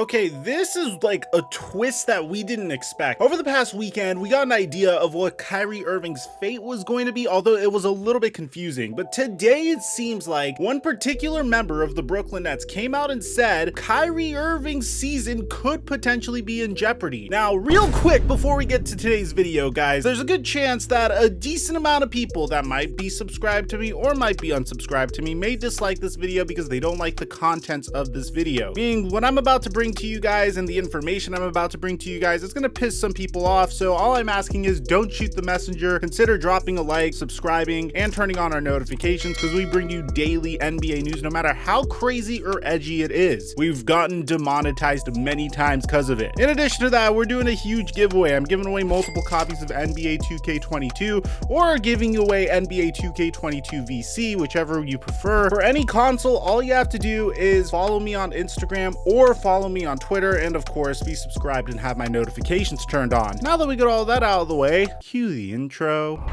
Okay, this is like a twist that we didn't expect. Over the past weekend, we got an idea of what Kyrie Irving's fate was going to be, although it was a little bit confusing. But today it seems like one particular member of the Brooklyn Nets came out and said Kyrie Irving's season could potentially be in jeopardy. Now, real quick before we get to today's video, guys, there's a good chance that a decent amount of people that might be subscribed to me or might be unsubscribed to me may dislike this video because they don't like the contents of this video. Meaning, what I'm about to bring to you guys and the information I'm about to bring to you guys is gonna piss some people off. So all I'm asking is don't shoot the messenger. Consider dropping a like, subscribing, and turning on our notifications because we bring you daily NBA news no matter how crazy or edgy it is. We've gotten demonetized many times because of it. In addition to that, we're doing a huge giveaway. I'm giving away multiple copies of NBA 2K22 or giving away NBA 2K22 VC, whichever you prefer. For any console, all you have to do is follow me on Instagram or follow me on Twitter, and of course be subscribed and have my notifications turned on. Now that we got all that out of the way, cue the intro.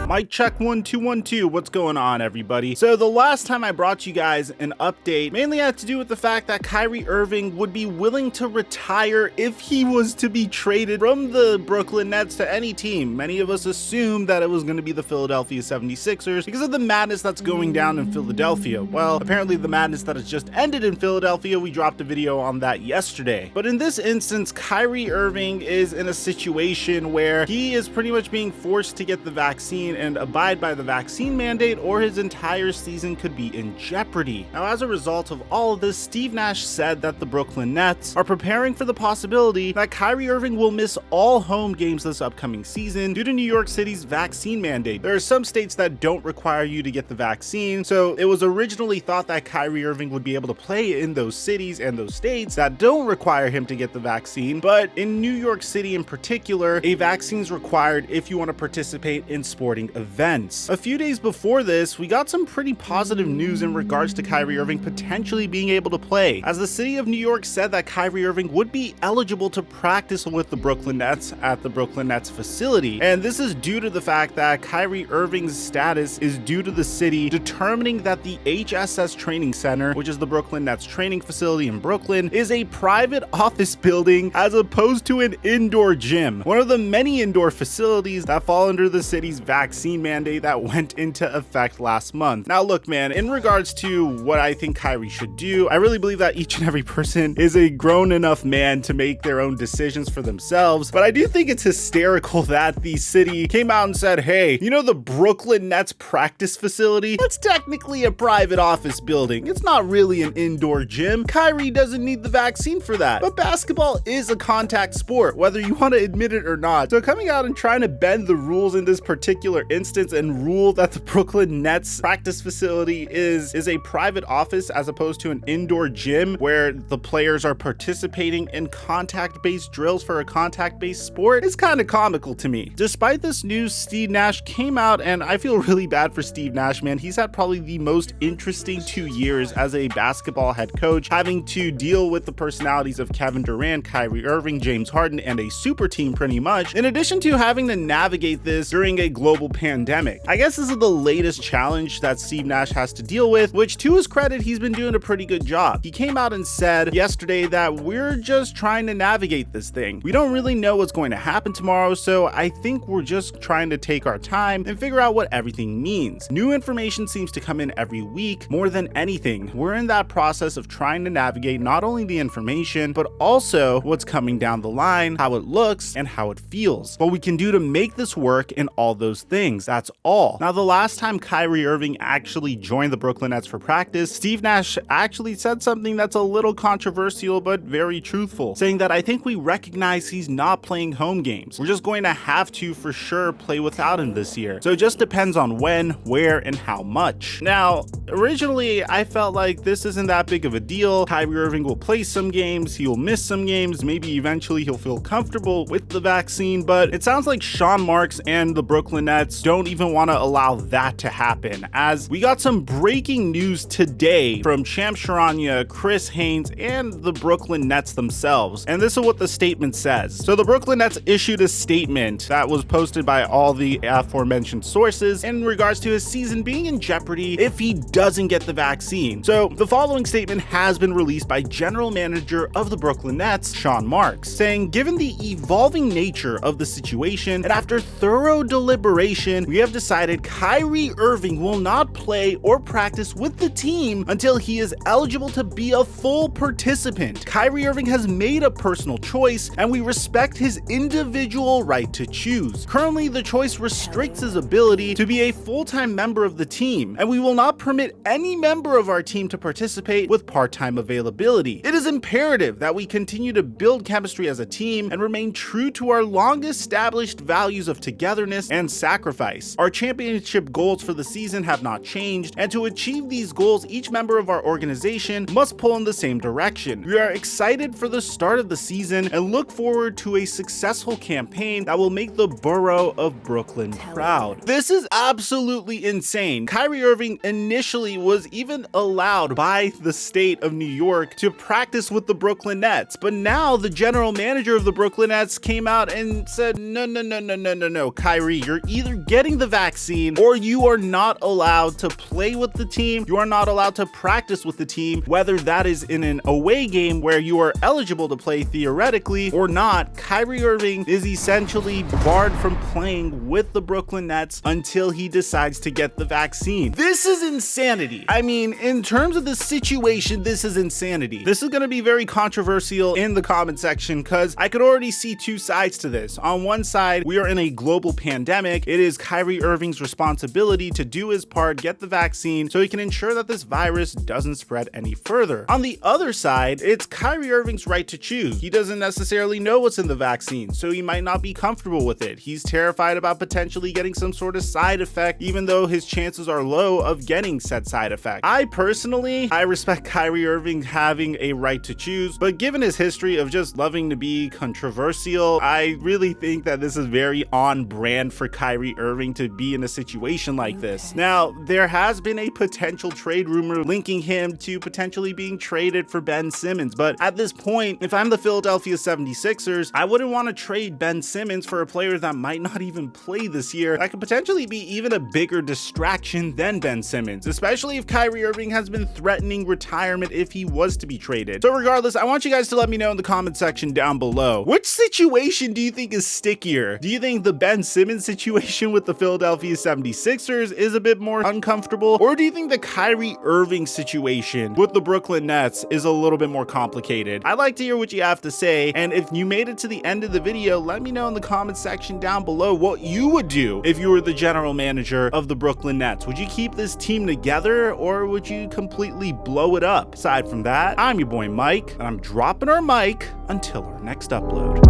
Mic check 1 2 1 2. What's going on, everybody? So the last time I brought you guys an update mainly had to do with the fact that Kyrie Irving would be willing to retire if he was to be traded from the Brooklyn Nets to any team. Many of us assumed that it was going to be the Philadelphia 76ers because of the madness that's going down in Philadelphia. Well, apparently the madness that has just ended in Philadelphia, we dropped a video on that yesterday. But in this instance, Kyrie Irving is in a situation where he is pretty much being forced to get the vaccine and abide by the vaccine mandate, or his entire season could be in jeopardy. Now, as a result of all of this, Steve Nash said that the Brooklyn Nets are preparing for the possibility that Kyrie Irving will miss all home games this upcoming season due to New York City's vaccine mandate. There are some states that don't require you to get the vaccine, so it was originally thought that Kyrie Irving would be able to play in those cities and those states that don't require him to get the vaccine, but in New York City in particular, a vaccine is required if you want to participate in sporting events. A few days before this, we got some pretty positive news in regards to Kyrie Irving potentially being able to play, as the city of New York said that Kyrie Irving would be eligible to practice with the Brooklyn Nets at the Brooklyn Nets facility. And this is due to the fact that Kyrie Irving's status is due to the city determining that the HSS Training Center, which is the Brooklyn Nets training facility in Brooklyn, is a private office building as opposed to an indoor gym, one of the many indoor facilities that fall under the city's vaccine mandate that went into effect last month. Now look, man, in regards to what I think Kyrie should do, I really believe that each and every person is a grown enough man to make their own decisions for themselves, but I do think it's hysterical that the city came out and said, hey, you know the Brooklyn Nets practice facility? That's technically a private office building. It's not really an indoor gym. Kyrie doesn't need the vaccine for that. But basketball is a contact sport, whether you want to admit it or not. So coming out and trying to bend the rules in this particular instance and rule that the Brooklyn Nets practice facility is a private office as opposed to an indoor gym where the players are participating in contact-based drills for a contact-based sport is kind of comical to me. Despite this news, Steve Nash came out, and I feel really bad for Steve Nash, man. He's had probably the most interesting 2 years as a basketball head coach, having to deal with the personalities of Kevin Durant, Kyrie Irving, James Harden, and a super team pretty much, in addition to having to navigate this during a global pandemic. I guess this is the latest challenge that Steve Nash has to deal with, which to his credit, he's been doing a pretty good job. He came out and said yesterday that we're just trying to navigate this thing. We don't really know what's going to happen tomorrow, so I think we're just trying to take our time and figure out what everything means. New information seems to come in every week. More than anything, we're in that process of trying to navigate not only the information, but also what's coming down the line, how it looks, and how it feels. What we can do to make this work and all those things. That's all. Now, the last time Kyrie Irving actually joined the Brooklyn Nets for practice, Steve Nash actually said something that's a little controversial but very truthful, saying that I think we recognize he's not playing home games. We're just going to have to for sure play without him this year. So it just depends on when, where, and how much. Now, originally I felt like this isn't that big of a deal. Kyrie Irving will play some games, he'll miss some games, maybe eventually he'll feel comfortable with the vaccine, but it sounds like Sean Marks and the Brooklyn Nets don't even want to allow that to happen, as we got some breaking news today from Shams Charania, Chris Haynes, and the Brooklyn Nets themselves. And this is what the statement says. So the Brooklyn Nets issued a statement that was posted by all the aforementioned sources in regards to his season being in jeopardy if he doesn't get the vaccine. So the following statement has been released by General Manager of the Brooklyn Nets, Sean Marks, saying, given the evolving nature of the situation and after thorough deliberation, we have decided Kyrie Irving will not play or practice with the team until he is eligible to be a full participant. Kyrie Irving has made a personal choice and we respect his individual right to choose. Currently, the choice restricts his ability to be a full-time member of the team, and we will not permit any member of our team to participate with part-time availability. It is imperative that we continue to build chemistry as a team and remain true to our long-established values of togetherness and sacrifice. Our championship goals for the season have not changed, and to achieve these goals, each member of our organization must pull in the same direction. We are excited for the start of the season and look forward to a successful campaign that will make the borough of Brooklyn proud. This is absolutely insane. Kyrie Irving initially was even allowed by the state of New York to practice with the Brooklyn Nets, but now the general manager of the Brooklyn Nets came out and said, no, Kyrie, you're either getting the vaccine or you are not allowed to play with the team. You are not allowed to practice with the team, whether that is in an away game where you are eligible to play theoretically or not. Kyrie Irving is essentially barred from playing with the Brooklyn Nets until he decides to get the vaccine. This is insanity. I mean, in terms of the situation, this is insanity. This is going to be very controversial in the comment section because I could already see two sides to this. On one side, we are in a global pandemic. It is Kyrie Irving's responsibility to do his part, get the vaccine, so he can ensure that this virus doesn't spread any further. On the other side, it's Kyrie Irving's right to choose. He doesn't necessarily know what's in the vaccine, so he might not be comfortable with it. He's terrified about potentially getting some sort of side effect, even though his chances are low of getting said side effect. I respect Kyrie Irving having a right to choose, but given his history of just loving to be controversial, I really think that this is very on brand for Kyrie Irving to be in a situation like this. Now, there has been a potential trade rumor linking him to potentially being traded for Ben Simmons, but at this point, if I'm the Philadelphia 76ers, I wouldn't want to trade Ben Simmons for a player that might not even play this year. That could potentially be even a bigger distraction than Ben Simmons, especially if Kyrie Irving has been threatening retirement if he was to be traded. So regardless, I want you guys to let me know in the comment section down below, which situation do you think is stickier? Do you think the Ben Simmons situation with the Philadelphia 76ers is a bit more uncomfortable, or do you think the Kyrie Irving situation with the Brooklyn Nets is a little bit more complicated? I'd like to hear what you have to say, and if you made it to the end of the video, let me know in the comment section down below what you would do if you were the general manager of the Brooklyn Nets. Would you keep this team together, or would you completely blow it up? Aside from that, I'm your boy Mike, and I'm dropping our mic until our next upload.